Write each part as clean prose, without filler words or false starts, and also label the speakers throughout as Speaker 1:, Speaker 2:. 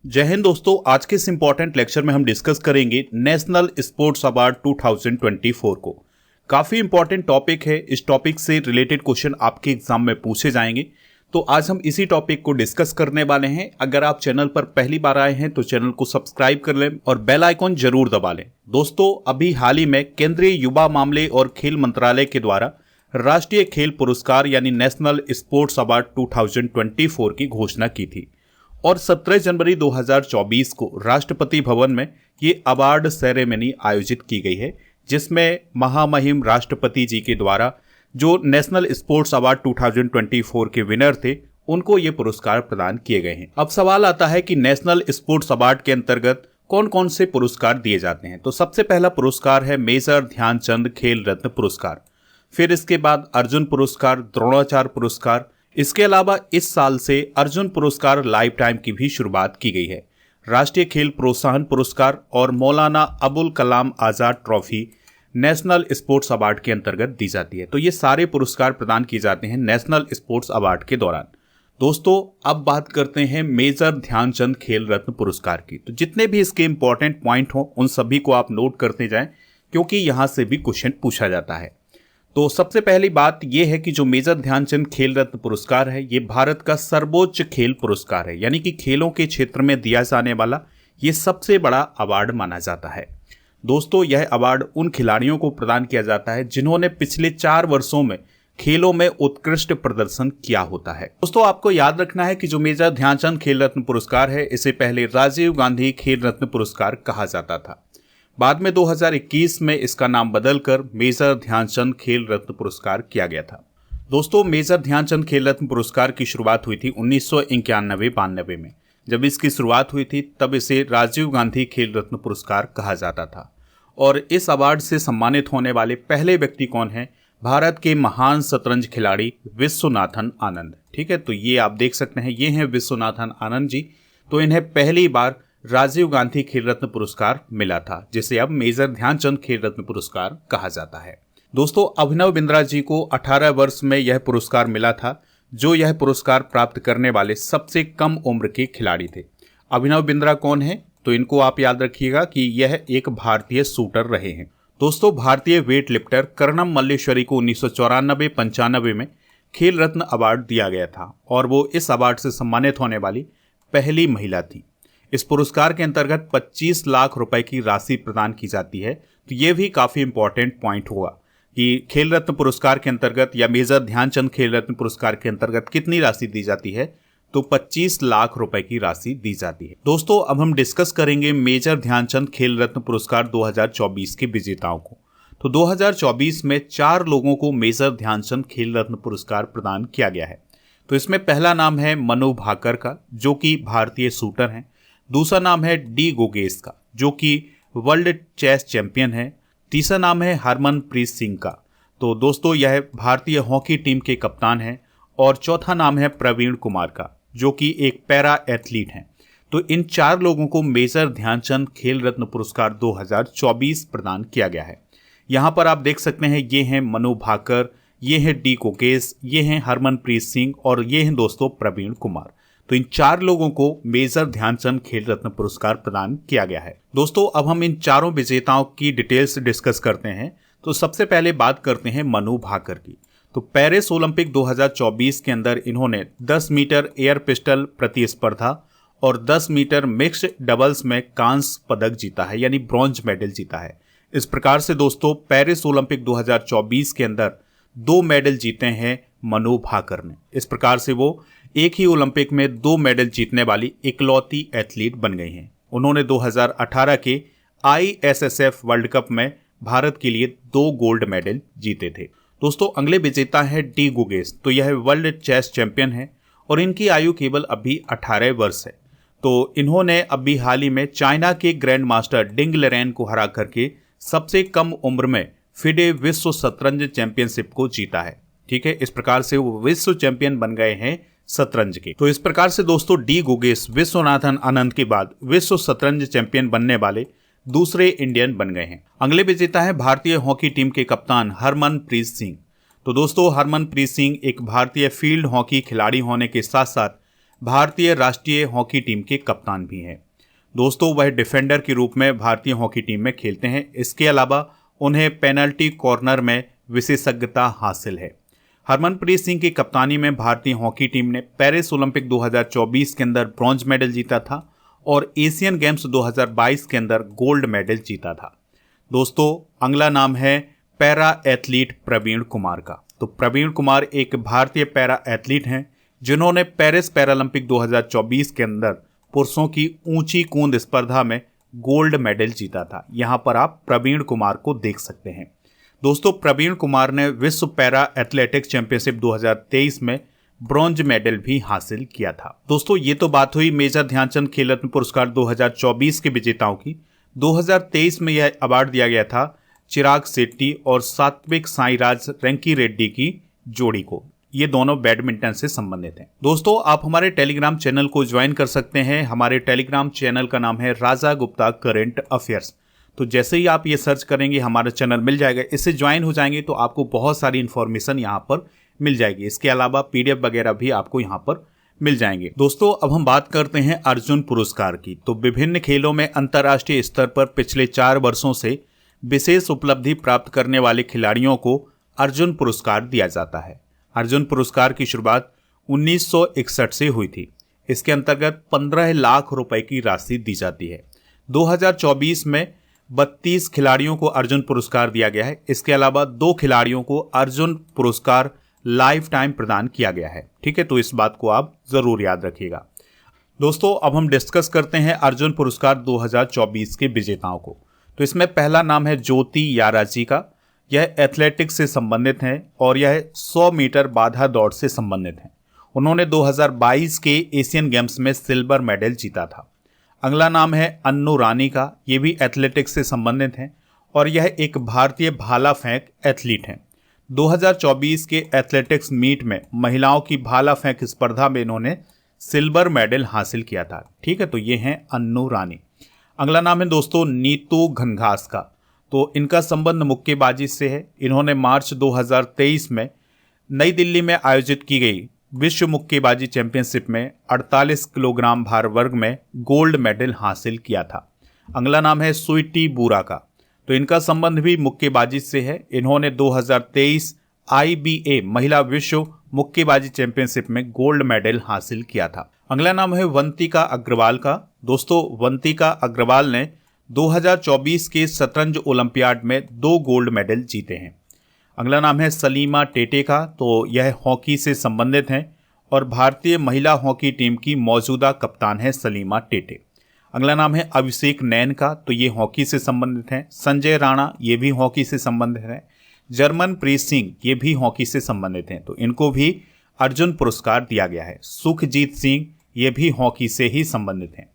Speaker 1: जय हिंद दोस्तों। आज के इस इंपॉर्टेंट लेक्चर में हम डिस्कस करेंगे नेशनल स्पोर्ट्स अवार्ड 2024 को। काफ़ी इंपॉर्टेंट टॉपिक है। इस टॉपिक से रिलेटेड क्वेश्चन आपके एग्जाम में पूछे जाएंगे, तो आज हम इसी टॉपिक को डिस्कस करने वाले हैं। अगर आप चैनल पर पहली बार आए हैं तो चैनल को सब्सक्राइब कर लें और बेल आइकॉन जरूर दबा लें। दोस्तों, अभी हाल ही में केंद्रीय युवा मामले और खेल मंत्रालय के द्वारा राष्ट्रीय खेल पुरस्कार यानी नेशनल स्पोर्ट्स अवार्ड 2024 की घोषणा की थी और 17 जनवरी 2024 को राष्ट्रपति भवन में ये अवार्ड सेरेमनी आयोजित की गई है, जिसमें महामहिम राष्ट्रपति जी के द्वारा जो नेशनल स्पोर्ट्स अवार्ड 2024 के विनर थे उनको ये पुरस्कार प्रदान किए गए हैं। अब सवाल आता है कि नेशनल स्पोर्ट्स अवार्ड के अंतर्गत कौन कौन से पुरस्कार दिए जाते हैं। तो सबसे पहला पुरस्कार है मेजर ध्यानचंद खेल रत्न पुरस्कार, फिर इसके बाद अर्जुन पुरस्कार, द्रोणाचार्य पुरस्कार। इसके अलावा इस साल से अर्जुन पुरस्कार लाइफ टाइम की भी शुरुआत की गई है। राष्ट्रीय खेल प्रोत्साहन पुरस्कार और Maulana Abul Kalam Azad trophy national sports award के अंतर्गत दी जाती है। तो ये सारे पुरस्कार प्रदान किए जाते हैं नेशनल स्पोर्ट्स अवार्ड के दौरान। दोस्तों, अब बात करते हैं मेजर ध्यानचंद खेल रत्न पुरस्कार की। तो जितने भी इसके इंपॉर्टेंट पॉइंट हो उन सभी को आप नोट करते जाएं, क्योंकि यहाँ से भी क्वेश्चन पूछा जाता है। तो सबसे पहली बात यह है कि जो मेजर ध्यानचंद खेल रत्न पुरस्कार है ये भारत का सर्वोच्च खेल पुरस्कार है, यानी कि खेलों के क्षेत्र में दिया जाने वाला ये सबसे बड़ा अवार्ड माना जाता है। दोस्तों, यह अवार्ड उन खिलाड़ियों को प्रदान किया जाता है जिन्होंने पिछले 4 वर्षों में खेलों में उत्कृष्ट प्रदर्शन किया होता है। दोस्तों, आपको याद रखना है कि जो मेजर ध्यानचंद खेल रत्न पुरस्कार है इसे पहले राजीव गांधी खेल रत्न पुरस्कार कहा जाता था। बाद में 2021 में इसका नाम बदलकर मेजर ध्यानचंद खेल रत्न पुरस्कार किया गया था। दोस्तों, मेजर ध्यानचंद खेल रत्न पुरस्कार की शुरुआत हुई थी 1991-92 में। जब इसकी शुरुआत हुई थी तब इसे राजीव गांधी खेल रत्न पुरस्कार कहा जाता था। और इस अवार्ड से सम्मानित होने वाले पहले व्यक्ति कौन है? भारत के महान शतरंज खिलाड़ी विश्वनाथन आनंद। ठीक है, तो ये आप देख सकते हैं, ये हैं विश्वनाथन आनंद जी। तो इन्हें पहली बार राजीव गांधी खेल रत्न पुरस्कार मिला था, जिसे अब मेजर ध्यानचंद खेल रत्न पुरस्कार कहा जाता है। दोस्तों, अभिनव बिंद्रा जी को 18 वर्ष में यह पुरस्कार मिला था, जो यह पुरस्कार प्राप्त करने वाले सबसे कम उम्र के खिलाड़ी थे। अभिनव बिंद्रा कौन है? तो इनको आप याद रखिएगा कि यह एक भारतीय शूटर रहे हैं। दोस्तों, भारतीय वेट लिफ्टर कर्णम मल्लेश्वरी को 1994-95 में खेल रत्न अवार्ड दिया गया था और वो इस अवार्ड से सम्मानित होने वाली पहली महिला थी। इस पुरस्कार के अंतर्गत 25 लाख रुपए की राशि प्रदान की जाती है। तो ये भी काफ़ी इंपॉर्टेंट पॉइंट होगा कि खेल रत्न पुरस्कार के अंतर्गत या मेजर ध्यानचंद खेल रत्न पुरस्कार के अंतर्गत कितनी राशि दी जाती है? तो 25 लाख रुपए की राशि दी जाती है। दोस्तों, अब हम डिस्कस करेंगे मेजर ध्यानचंद खेल रत्न पुरस्कार 2024 के विजेताओं को। तो 2024 में 4 लोगों को मेजर ध्यानचंद खेल रत्न पुरस्कार प्रदान किया गया है। तो इसमें पहला नाम है मनु भाकर का, जो कि भारतीय शूटर हैं। दूसरा नाम है डी गोगेस का, जो कि वर्ल्ड चेस चैंपियन है। तीसरा नाम है हरमनप्रीत सिंह का। तो दोस्तों, यह भारतीय हॉकी टीम के कप्तान हैं। और चौथा नाम है प्रवीण कुमार का, जो कि एक पैरा एथलीट हैं। तो इन 4 लोगों को मेजर ध्यानचंद खेल रत्न पुरस्कार 2024 प्रदान किया गया है। यहाँ पर आप देख सकते हैं, ये हैं मनु भाकर, ये हैं डी गोगेस, ये हैं हरमनप्रीत सिंह और ये हैं दोस्तों प्रवीण कुमार। तो इन 4 लोगों को मेजर ध्यानचंद खेल रत्न पुरस्कार प्रदान किया गया है। दोस्तों, अब हम इन चारों विजेताओं की डिटेल्स डिस्कस करते हैं। तो सबसे पहले बात करते हैं मनु भाकर की। तो पेरिस ओलंपिक 2024 के अंदर इन्होंने 10 मीटर एयर पिस्टल प्रतिस्पर्धा और 10 मीटर मिक्स्ड डबल्स में कांस्य पदक जीता है, यानी ब्रॉन्ज मेडल जीता है। इस प्रकार से दोस्तों, पेरिस ओलंपिक 2024 के अंदर 2 मेडल जीते हैं मनु भाकर ने। इस प्रकार से वो एक ही ओलंपिक में 2 मेडल जीतने वाली इकलौती एथलीट बन गई हैं। उन्होंने 2018 के ISSF वर्ल्ड कप में भारत के लिए 2 गोल्ड मेडल जीते थे। दोस्तों, अगले विजेता है डी गोगेस। तो यह वर्ल्ड चेस चैंपियन है और इनकी आयु केवल अभी 18 वर्ष है। तो इन्होंने अभी हाल ही में चाइना के ग्रैंड मास्टर डिंग लेरेन को हरा करके सबसे कम उम्र में फिडे विश्व शतरंज चैंपियनशिप को जीता है। ठीक है, इस प्रकार से वो विश्व चैंपियन बन गए हैं शतरंज के। तो इस प्रकार से दोस्तों, डी गोगेस विश्वनाथन आनंद के बाद विश्व शतरंज चैंपियन बनने वाले दूसरे इंडियन बन गए हैं। अगले विजेता है भारतीय हॉकी टीम के कप्तान हरमनप्रीत सिंह। तो दोस्तों, हरमनप्रीत सिंह एक भारतीय फील्ड हॉकी खिलाड़ी होने के साथ साथ भारतीय राष्ट्रीय हॉकी टीम के कप्तान भी हैं। दोस्तों वह डिफेंडर के रूप में भारतीय हॉकी टीम में खेलते हैं। इसके अलावा उन्हें पेनल्टी कॉर्नर में विशेषज्ञता हासिल है। हरमनप्रीत सिंह की कप्तानी में भारतीय हॉकी टीम ने पेरिस ओलंपिक 2024 के अंदर ब्रॉन्ज मेडल जीता था और एशियन गेम्स 2022 के अंदर गोल्ड मेडल जीता था। दोस्तों अगला नाम है पैरा एथलीट प्रवीण कुमार का। तो प्रवीण कुमार एक भारतीय पैरा एथलीट हैं जिन्होंने पेरिस पैरालंपिक 2024 के अंदर पुरुषों की ऊंची कूद स्पर्धा में गोल्ड मेडल जीता था। यहां पर आप प्रवीण कुमार को देख सकते हैं। दोस्तों प्रवीण कुमार ने विश्व पैरा एथलेटिक्स चैंपियनशिप 2023 में ब्रॉन्ज मेडल भी हासिल किया था। दोस्तों ये तो बात हुई मेजर ध्यानचंद खेल रत्न पुरस्कार 2024 के विजेताओं की। 2023 में यह अवार्ड दिया गया था चिराग शेट्टी और सात्विक साईराज रैंकी रेड्डी की जोड़ी को। ये दोनों बैडमिंटन से संबंधित हैं। दोस्तों आप हमारे टेलीग्राम चैनल को ज्वाइन कर सकते हैं। हमारे टेलीग्राम चैनल का नाम है राजा गुप्ता करंट अफेयर्स। तो जैसे ही आप ये सर्च करेंगे हमारा चैनल मिल जाएगा। इससे ज्वाइन हो जाएंगे तो आपको बहुत सारी इन्फॉर्मेशन यहाँ पर मिल जाएगी। इसके अलावा पीडीएफ वगैरह भी आपको यहाँ पर मिल जाएंगे। दोस्तों अब हम बात करते हैं अर्जुन पुरस्कार की। तो विभिन्न खेलों में अंतर्राष्ट्रीय स्तर पर पिछले 4 वर्षों से विशेष उपलब्धि प्राप्त करने वाले खिलाड़ियों को अर्जुन पुरस्कार दिया जाता है। अर्जुन पुरस्कार की शुरुआत 1961 से हुई थी। इसके अंतर्गत 15 लाख रुपए की राशि दी जाती है। 2024 में 32 खिलाड़ियों को अर्जुन पुरस्कार दिया गया है। इसके अलावा 2 खिलाड़ियों को अर्जुन पुरस्कार लाइफ टाइम प्रदान किया गया है। ठीक है, तो इस बात को आप जरूर याद रखिएगा। दोस्तों अब हम डिस्कस करते हैं अर्जुन पुरस्कार 2024 के विजेताओं को। तो इसमें पहला नाम है ज्योति याराजी का। यह एथलेटिक्स से संबंधित हैं और यह 100 मीटर बाधा दौड़ से संबंधित हैं। उन्होंने 2022 के एशियन गेम्स में सिल्वर मेडल जीता था। अगला नाम है अन्नू रानी का। ये भी एथलेटिक्स से संबंधित हैं और यह एक भारतीय भाला फेंक एथलीट हैं। 2024 के एथलेटिक्स मीट में महिलाओं की भाला फेंक स्पर्धा में इन्होंने सिल्वर मेडल हासिल किया था। ठीक है, तो ये हैं अन्नू रानी। अगला नाम है दोस्तों नीतू घनघास का। तो इनका संबंध मुक्केबाजी से है। इन्होंने मार्च 2023 में नई दिल्ली में आयोजित की गई विश्व मुक्केबाजी चैंपियनशिप में 48 किलोग्राम भार वर्ग में गोल्ड मेडल हासिल किया था। अगला नाम है स्वीटी बुरा का। तो इनका संबंध भी मुक्केबाजी से है। इन्होंने 2023 IBA महिला विश्व मुक्केबाजी चैंपियनशिप में गोल्ड मेडल हासिल किया था। अगला नाम है वंतिका अग्रवाल का। दोस्तों वंतिका अग्रवाल ने 2024 के शतरंज ओलंपियाड में 2 गोल्ड मेडल जीते हैं। अगला नाम है सलीमा टेटे का। तो यह हॉकी से संबंधित हैं और भारतीय महिला हॉकी टीम की मौजूदा कप्तान है सलीमा टेटे। अगला नाम है अभिषेक नैन का। तो ये हॉकी से संबंधित हैं। संजय राणा ये भी हॉकी से संबंधित हैं। जर्मनप्रीत सिंह ये भी हॉकी से संबंधित हैं, तो इनको भी अर्जुन पुरस्कार दिया गया है। सुखजीत सिंह ये भी हॉकी से ही संबंधित हैं।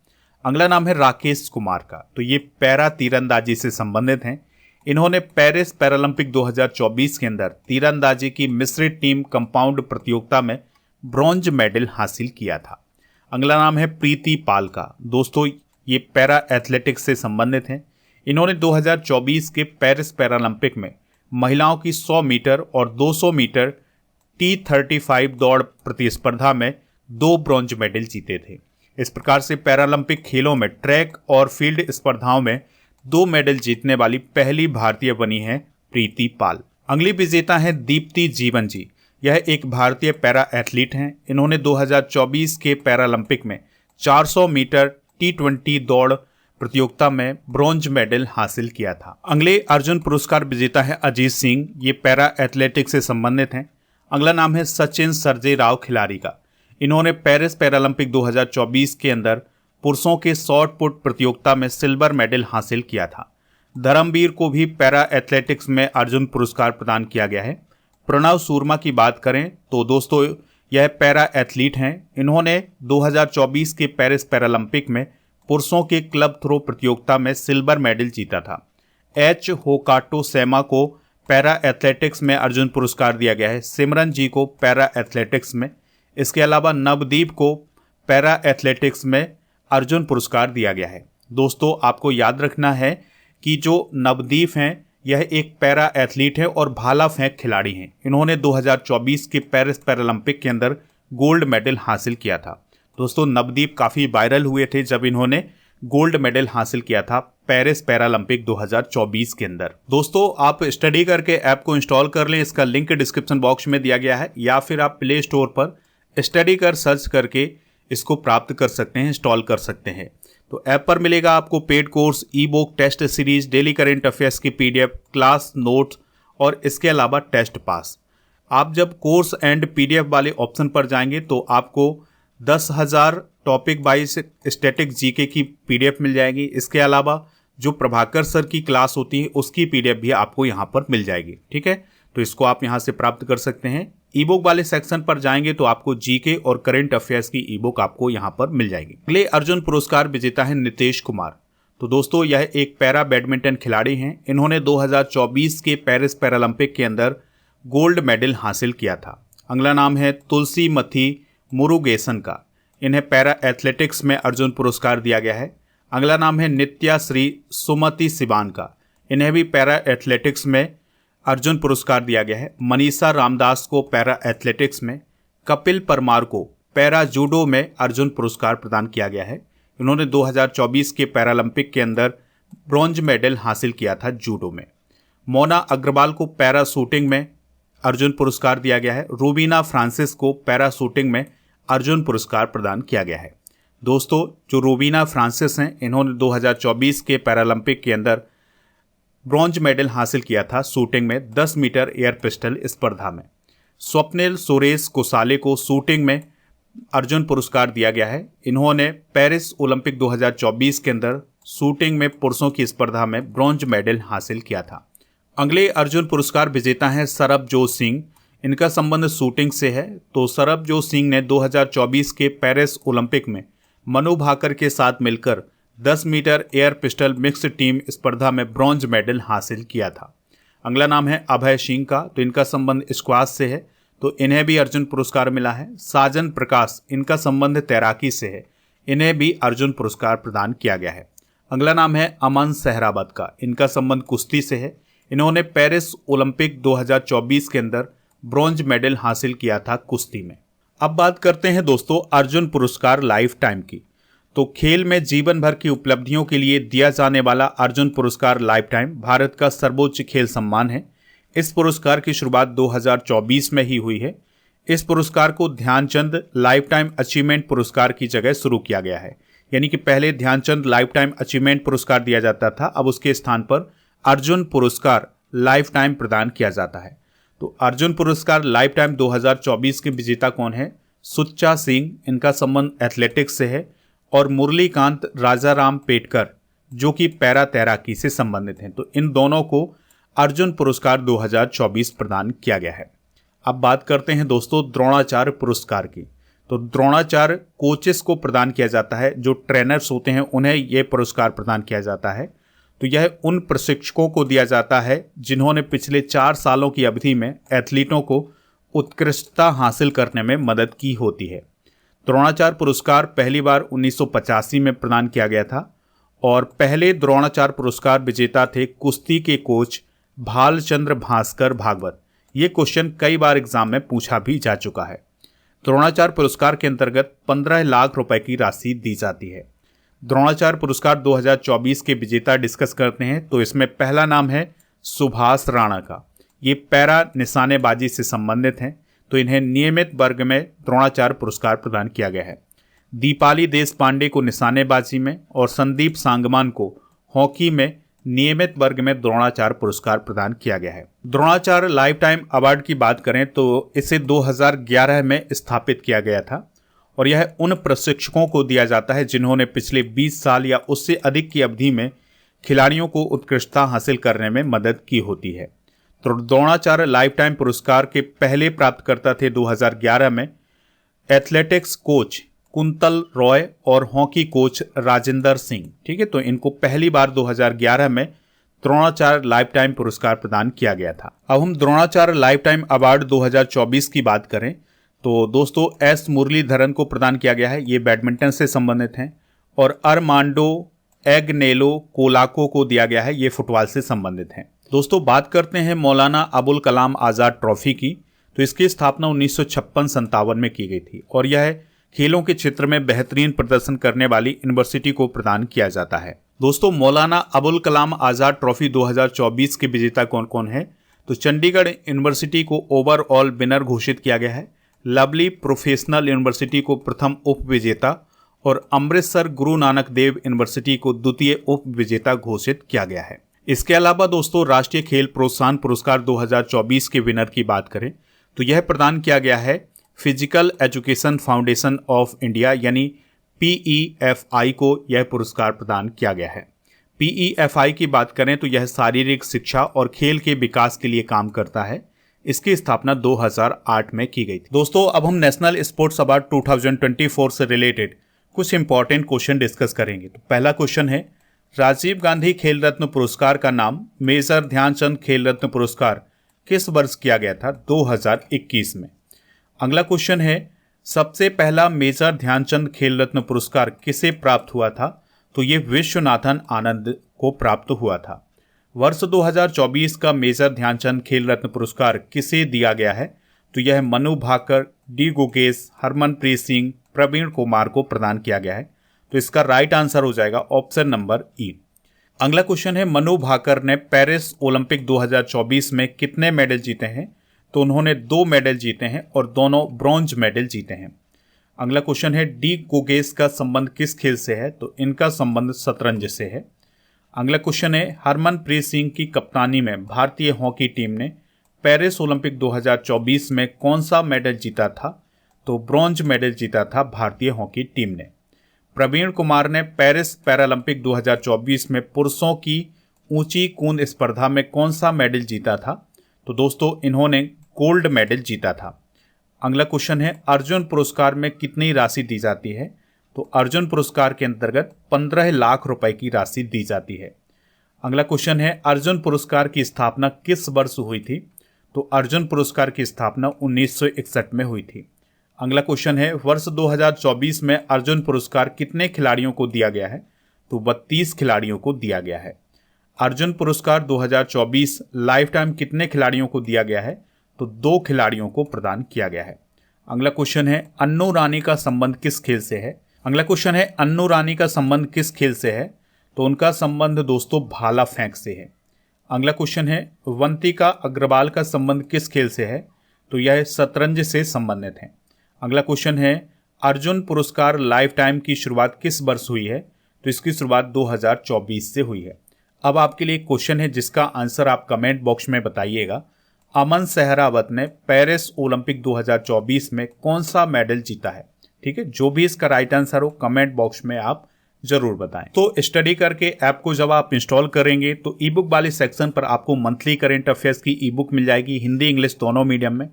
Speaker 1: अगला नाम है राकेश कुमार का। तो ये पैरा तीरंदाजी से संबंधित हैं। इन्होंने पेरिस पैरालंपिक 2024 के अंदर तीरंदाजी की मिश्रित टीम कंपाउंड प्रतियोगिता में ब्रॉन्ज मेडल हासिल किया था। अगला नाम है प्रीति पाल का। दोस्तों ये पैरा एथलेटिक्स से संबंधित हैं। इन्होंने 2024 के पेरिस पैरालंपिक में महिलाओं की 100 मीटर और 200 मीटर T35 दौड़ प्रतिस्पर्धा में 2 ब्रॉन्ज मेडल जीते थे। इस प्रकार से पैरालंपिक खेलों में ट्रैक और फील्ड स्पर्धाओं में 2 मेडल जीतने वाली पहली भारतीय बनी है प्रीति पाल। अगली विजेता है दीप्ति जीवन जी। यह एक भारतीय पैरा एथलीट हैं। इन्होंने 2024 के पैरालंपिक में 400 मीटर T20 दौड़ प्रतियोगिता में ब्रॉन्ज मेडल हासिल किया था। अगले अर्जुन पुरस्कार विजेता है अजीत सिंह। ये पैरा एथलेटिक्स से संबंधित हैं। अगला नाम है सचिन सर्जे राव खिलाड़ी का। इन्होंने पेरिस पैरालंपिक 2024 के अंदर पुरुषों के शॉट पुट प्रतियोगिता में सिल्वर मेडल हासिल किया था। धर्मवीर को भी पैरा एथलेटिक्स में अर्जुन पुरस्कार प्रदान किया गया है। प्रणव शर्मा की बात करें तो दोस्तों यह पैरा एथलीट हैं। इन्होंने 2024 के पेरिस पैरालंपिक में पुरुषों के क्लब थ्रो प्रतियोगिता में सिल्वर मेडल जीता था। एच होकाटो सेमा को पैरा एथलेटिक्स में अर्जुन पुरस्कार दिया गया है। सिमरन जी को पैरा एथलेटिक्स में। इसके अलावा नवदीप को पैरा एथलेटिक्स में अर्जुन पुरस्कार दिया गया है। दोस्तों आपको याद रखना है कि जो नवदीप हैं यह एक पैरा एथलीट है और भाला फेंक खिलाड़ी हैं। इन्होंने 2024 के पेरिस पैरालंपिक के अंदर गोल्ड मेडल हासिल किया था। दोस्तों नवदीप काफ़ी वायरल हुए थे जब इन्होंने गोल्ड मेडल हासिल किया था पेरिस पैरालंपिक 2024 के अंदर। दोस्तों आप स्टडी करके ऐप को इंस्टॉल कर लें, इसका लिंक डिस्क्रिप्शन बॉक्स में दिया गया है, या फिर आप प्ले स्टोर पर स्टडी कर सर्च करके इसको प्राप्त कर सकते हैं, इंस्टॉल कर सकते हैं। तो ऐप पर मिलेगा आपको paid course, ebook, test series, daily current affairs की PDF, क्लास नोट्स और इसके अलावा टेस्ट पास। आप जब कोर्स एंड PDF वाले ऑप्शन पर जाएंगे तो आपको 10,000 टॉपिक वाइज स्टैटिक जीके की PDF मिल जाएगी। इसके अलावा जो प्रभाकर सर की क्लास होती है उसकी PDF भी आपको यहाँ पर मिल जाएगी। ठीक है, तो इसको आप यहाँ से प्राप्त कर सकते हैं। ई बुक वाले सेक्शन पर जाएंगे तो आपको जीके और करंट अफेयर्स की ई बुक आपको यहाँ पर मिल जाएगी। अगले अर्जुन पुरस्कार विजेता है नितेश कुमार। तो दोस्तों यह एक पैरा बैडमिंटन खिलाड़ी हैं। इन्होंने 2024 के पेरिस पैरालंपिक के अंदर गोल्ड मेडल हासिल किया था। अगला नाम है तुलसी मथी मुरुगेसन का। इन्हें पैरा एथलेटिक्स में अर्जुन पुरस्कार दिया गया है। अगला नाम है नित्या श्री सुमति सिवान का। इन्हें भी पैरा एथलेटिक्स में अर्जुन पुरस्कार दिया गया है। मनीषा रामदास को पैरा एथलेटिक्स में, कपिल परमार को पैरा जूडो में अर्जुन पुरस्कार प्रदान किया गया है। इन्होंने 2024 के पैरालंपिक के अंदर ब्रॉन्ज मेडल हासिल किया था जूडो में। मोना अग्रवाल को पैरा शूटिंग में अर्जुन पुरस्कार दिया गया है। रूबीना फ्रांसिस को पैरा शूटिंग में अर्जुन पुरस्कार प्रदान किया गया है। दोस्तों जो रूबीना फ्रांसिस हैं, इन्होंने 2024 के पैरालंपिक के अंदर ब्रॉन्ज मेडल हासिल किया था शूटिंग में 10 मीटर एयर पिस्टल स्पर्धा में। स्वप्निल सुरेश कोसाले को शूटिंग में अर्जुन पुरस्कार दिया गया है। इन्होंने पेरिस ओलंपिक 2024 के अंदर शूटिंग में पुरुषों की स्पर्धा में ब्रॉन्ज मेडल हासिल किया था। अगले अर्जुन पुरस्कार विजेता हैं सरबजोत सिंह। इनका संबंध शूटिंग से है। तो सरबजोत सिंह ने 2024 के पेरिस ओलंपिक में मनु भाकर के साथ मिलकर 10 metre air pistol mix team स्पर्धा में ब्रॉन्ज मेडल हासिल किया था। अगला नाम है अभय सिंह का। तो इनका संबंध स्क्वाश से है, तो इन्हें भी अर्जुन पुरस्कार मिला है। साजन प्रकाश, इनका संबंध तैराकी से है, इन्हें भी अर्जुन पुरस्कार प्रदान किया गया है। अगला नाम है अमन सहरावत का। इनका संबंध कुश्ती से है। इन्होंने पेरिस ओलंपिक 2024 के अंदर ब्रॉन्ज मेडल हासिल किया था कुश्ती में। अब बात करते हैं दोस्तों अर्जुन पुरस्कार लाइफ टाइम की। तो खेल में जीवन भर की उपलब्धियों के लिए दिया जाने वाला अर्जुन पुरस्कार लाइफ टाइम भारत का सर्वोच्च खेल सम्मान है। इस पुरस्कार की शुरुआत 2024 में ही हुई है। इस पुरस्कार को ध्यानचंद लाइफ टाइम अचीवमेंट पुरस्कार की जगह शुरू किया गया है। यानी कि पहले ध्यानचंद लाइफ टाइम अचीवमेंट पुरस्कार दिया जाता था, अब उसके स्थान पर अर्जुन पुरस्कार लाइफ टाइम प्रदान किया जाता है। तो अर्जुन पुरस्कार लाइफ टाइम 2024 के विजेता कौन है? सुच्चा सिंह, इनका संबंध एथलेटिक्स से है, और मुरलीकांत राजाराम पेटकर जो कि पैरा तैराकी से संबंधित हैं। तो इन दोनों को अर्जुन पुरस्कार 2024 प्रदान किया गया है। अब बात करते हैं दोस्तों द्रोणाचार्य पुरस्कार की। तो द्रोणाचार्य कोचेस को प्रदान किया जाता है, जो ट्रेनर्स होते हैं उन्हें यह पुरस्कार प्रदान किया जाता है। तो यह उन प्रशिक्षकों को दिया जाता है जिन्होंने पिछले 4 सालों की अवधि में एथलीटों को उत्कृष्टता हासिल करने में मदद की होती है। द्रोणाचार्य पुरस्कार पहली बार 1985 में प्रदान किया गया था और पहले द्रोणाचार्य पुरस्कार विजेता थे कुश्ती के कोच भालचंद्र भास्कर भागवत। ये क्वेश्चन कई बार एग्जाम में पूछा भी जा चुका है। द्रोणाचार्य पुरस्कार के अंतर्गत 15 लाख रुपए की राशि दी जाती है। द्रोणाचार्य पुरस्कार 2024 के विजेता डिस्कस करते हैं। तो इसमें पहला नाम है सुभाष राणा का। ये पैरा निशानेबाजी से संबंधित हैं, तो इन्हें नियमित वर्ग में द्रोणाचार्य पुरस्कार प्रदान किया गया है। दीपाली देशपांडे को निशानेबाजी में और संदीप सांगमान को हॉकी में नियमित वर्ग में द्रोणाचार्य पुरस्कार प्रदान किया गया है। द्रोणाचार्य लाइफ टाइम अवार्ड की बात करें तो इसे 2011 में स्थापित किया गया था और यह उन प्रशिक्षकों को दिया जाता है जिन्होंने पिछले 20 साल या उससे अधिक की अवधि में खिलाड़ियों को उत्कृष्टता हासिल करने में मदद की होती है। तो द्रोणाचार्य लाइफ टाइम पुरस्कार के पहले प्राप्तकर्ता थे 2011 में एथलेटिक्स कोच कुंतल रॉय और हॉकी कोच राजेंद्र सिंह। ठीक है, तो इनको पहली बार 2011 में द्रोणाचार्य लाइफ टाइम पुरस्कार प्रदान किया गया था। अब हम द्रोणाचार्य लाइफ टाइम अवार्ड 2024 की बात करें तो दोस्तों एस मुरलीधरन को प्रदान किया गया है। ये बैडमिंटन से संबंधित हैं। और अरमांडो एग्नेलो कोलाको को दिया गया है, ये फुटबॉल से संबंधित हैं। दोस्तों बात करते हैं मौलाना अबुल कलाम आज़ाद ट्रॉफी की। तो इसकी स्थापना 1956-57 में की गई थी और यह खेलों के क्षेत्र में बेहतरीन प्रदर्शन करने वाली यूनिवर्सिटी को प्रदान किया जाता है। दोस्तों, मौलाना अबुल कलाम आज़ाद ट्रॉफी 2024 के विजेता कौन कौन है? तो चंडीगढ़ यूनिवर्सिटी को ओवरऑल विनर घोषित किया गया है, लवली प्रोफेशनल यूनिवर्सिटी को प्रथम उप विजेता और अमृतसर गुरु नानक देव यूनिवर्सिटी को द्वितीय उप विजेता घोषित किया गया है। इसके अलावा दोस्तों, राष्ट्रीय खेल प्रोत्साहन पुरस्कार 2024 के विनर की बात करें तो यह प्रदान किया गया है physical education foundation of India यानी PEFI को यह पुरस्कार प्रदान किया गया है। PEFI की बात करें तो यह शारीरिक शिक्षा और खेल के विकास के लिए काम करता है। इसकी स्थापना 2008 में की गई थी। दोस्तों, अब हम नेशनल स्पोर्ट्स अवार्ड 2024 से रिलेटेड कुछ इंपॉर्टेंट क्वेश्चन डिस्कस करेंगे। तो पहला क्वेश्चन है, राजीव गांधी खेल रत्न पुरस्कार का नाम मेजर ध्यानचंद खेल रत्न पुरस्कार किस वर्ष किया गया था? 2021 में। अगला क्वेश्चन है, सबसे पहला मेजर ध्यानचंद खेल रत्न पुरस्कार किसे प्राप्त हुआ था? तो ये विश्वनाथन आनंद को प्राप्त हुआ था। वर्ष 2024 का मेजर ध्यानचंद खेल रत्न पुरस्कार किसे दिया गया है? तो यह मनु भाकर, डी गुगेश, हरमनप्रीत सिंह, प्रवीण कुमार को प्रदान किया गया है। तो इसका राइट आंसर हो जाएगा ऑप्शन नंबर ई। अगला क्वेश्चन है, मनु भाकर ने पेरिस ओलंपिक 2024 में कितने मेडल जीते हैं? तो उन्होंने 2 मेडल जीते हैं और दोनों ब्रॉन्ज मेडल जीते हैं। अगला क्वेश्चन है, डी गुगेश का संबंध किस खेल से है? तो इनका संबंध शतरंज से है। अगला क्वेश्चन है, हरमनप्रीत सिंह की कप्तानी में भारतीय हॉकी टीम ने पेरिस ओलंपिक 2024 में कौन सा मेडल जीता था? तो ब्रॉन्ज मेडल जीता था भारतीय हॉकी टीम ने। प्रवीण कुमार ने पेरिस पैरालंपिक 2024 में पुरुषों की ऊंची कूद स्पर्धा में कौन सा मेडल जीता था? तो दोस्तों, इन्होंने गोल्ड मेडल जीता था। अगला क्वेश्चन है, अर्जुन पुरस्कार में कितनी राशि दी जाती है? तो अर्जुन पुरस्कार के अंतर्गत 15 लाख रुपए की राशि दी जाती है। अगला क्वेश्चन है, अर्जुन पुरस्कार की स्थापना किस वर्ष हुई थी? तो अर्जुन पुरस्कार की स्थापना 1961 में हुई थी। अगला क्वेश्चन है, वर्ष 2024 में अर्जुन पुरस्कार कितने खिलाड़ियों को दिया गया है? तो 32 खिलाड़ियों को दिया गया है। अर्जुन पुरस्कार 2024 लाइफ टाइम कितने खिलाड़ियों को दिया गया है? तो 2 खिलाड़ियों को प्रदान किया गया है। अगला क्वेश्चन है, अन्नू रानी का संबंध किस खेल से है? अगला क्वेश्चन है, अन्नू रानी का संबंध किस खेल से है? तो उनका संबंध दोस्तों भाला फेंक से है। अगला क्वेश्चन है, वंतिका अग्रवाल का संबंध किस खेल से है? तो यह शतरंज से संबंधित है। अगला क्वेश्चन है, अर्जुन पुरस्कार लाइफ टाइम की शुरुआत किस वर्ष हुई है? तो इसकी शुरुआत 2024 से हुई है। अब आपके लिए क्वेश्चन है जिसका आंसर आप कमेंट बॉक्स में बताइएगा। अमन सहरावत ने पेरिस ओलंपिक 2024 में कौन सा मेडल जीता है? ठीक है, जो भी इसका राइट आंसर हो कमेंट बॉक्स में आप जरूर बताएं। तो स्टडी करके ऐप को जब आप इंस्टॉल करेंगे तो ई बुक वाले सेक्शन पर आपको मंथली करेंट अफेयर्स की ई बुक मिल जाएगी, हिंदी इंग्लिश दोनों मीडियम में।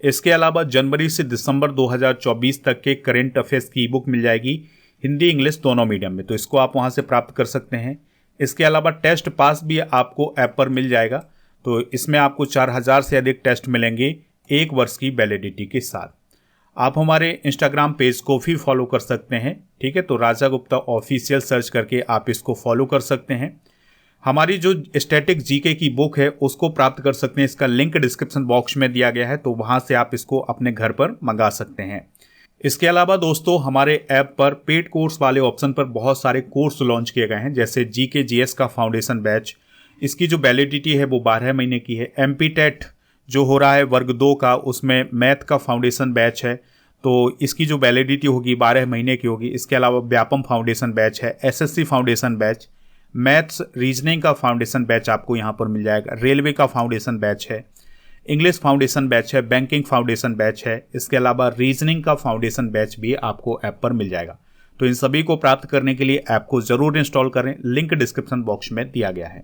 Speaker 1: इसके अलावा जनवरी से दिसंबर 2024 तक के करेंट अफेयर्स की ई बुक मिल जाएगी, हिंदी इंग्लिश दोनों मीडियम में। तो इसको आप वहां से प्राप्त कर सकते हैं। इसके अलावा टेस्ट पास भी आपको ऐप पर मिल जाएगा। तो इसमें आपको 4000 से अधिक टेस्ट मिलेंगे 1 वर्ष की वैलिडिटी के साथ। आप हमारे इंस्टाग्राम पेज को भी फॉलो कर सकते हैं। ठीक है, तो राजा गुप्ता ऑफिशियल सर्च करके आप इसको फॉलो कर सकते हैं। हमारी जो स्टैटिक जीके की बुक है उसको प्राप्त कर सकते हैं। इसका लिंक डिस्क्रिप्शन बॉक्स में दिया गया है, तो वहां से आप इसको अपने घर पर मंगा सकते हैं। इसके अलावा दोस्तों, हमारे ऐप पर पेड कोर्स वाले ऑप्शन पर बहुत सारे कोर्स लॉन्च किए गए हैं, जैसे जीके जीएस का फाउंडेशन बैच। इसकी जो वैलिडिटी है वो 12 महीने की है। एमपी टेट जो हो रहा है वर्ग 2 का, उसमें मैथ का फाउंडेशन बैच है, तो इसकी जो वैलिडिटी होगी 12 महीने की होगी। इसके अलावा व्यापम फाउंडेशन बैच है, SSC foundation batch, maths reasoning का फाउंडेशन बैच आपको यहाँ पर मिल जाएगा, रेलवे का फाउंडेशन बैच है, इंग्लिश फाउंडेशन बैच है, बैंकिंग फाउंडेशन बैच है। इसके अलावा रीजनिंग का फाउंडेशन बैच भी आपको ऐप पर मिल जाएगा। तो इन सभी को प्राप्त करने के लिए ऐप को जरूर इंस्टॉल करें, लिंक डिस्क्रिप्शन बॉक्स में दिया गया है।